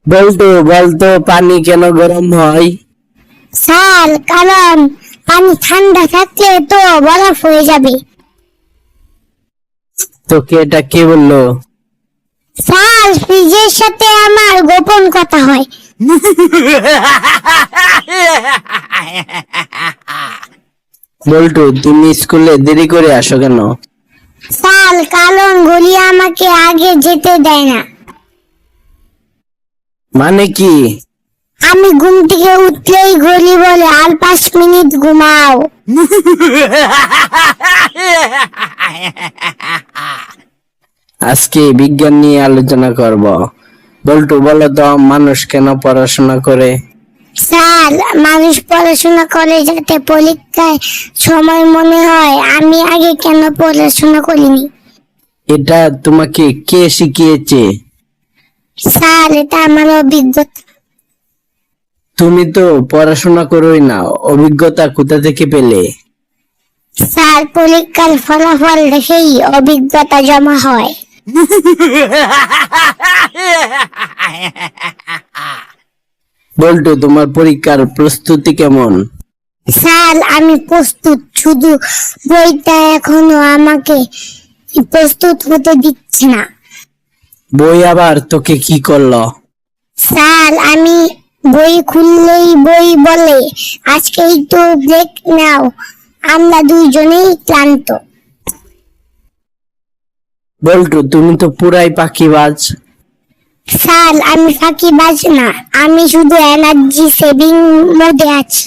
বলতো বলতো পানি কেন গরম হয়? স্যার, কারণ পানি ঠান্ডা থাকলে তো বরফ হয়ে যাবে। তোকে এটা কে বললো? স্যার, ফ্রিজের সাথে আমার গোপন কথা হয়। বল্টু, তুমি স্কুলে দেরি করে আসো কেন? স্যার, কারণ ঘড়ি আমাকে আগে যেতে দেয় না। মানে কি? আমি ঘুম থেকে উঠলেই ঘড়ি বলে আর 5 মিনিট ঘুমাও। আজকে বিজ্ঞান নিয়ে আলোচনা করব। বল্টু, বলো তো মানুষ কেন পড়াশোনা করে? স্যার, মানুষ পড়াশোনা করে যাতে পরীক্ষায় সময় মনে হয়। আমি আগে কেন পড়াশোনা করিনি? এটা তোমাকে কে শিখিয়েছে? স্যার, এটা আমার অভিজ্ঞতা। তুমি তো পড়াশোনা করোই না, অভিজ্ঞতা কোথা থেকে পেলে? স্যার, পরীক্ষার ফলাফল দেখেই অভিজ্ঞতা জমা হয়। বল্টু, তোমার পরীক্ষার প্রস্তুতি কেমন? স্যার, আমি প্রস্তুত, শুধু বইটা এখনো আমাকে প্রস্তুত হতে দিচ্ছে না। বই আবার তোকে কি করলো? স্যার, আমি বই খুললেই বই বলে আজকে একটু ব্রেক নাও। আমরা দুইজনেই ক্লান্ত। বল্টু, তুমি তো পুরাই পাখিবাজ। স্যার, আমি ফাঁকিবাজ না, আমি শুধু এনার্জি সেভিং মোডে আছি।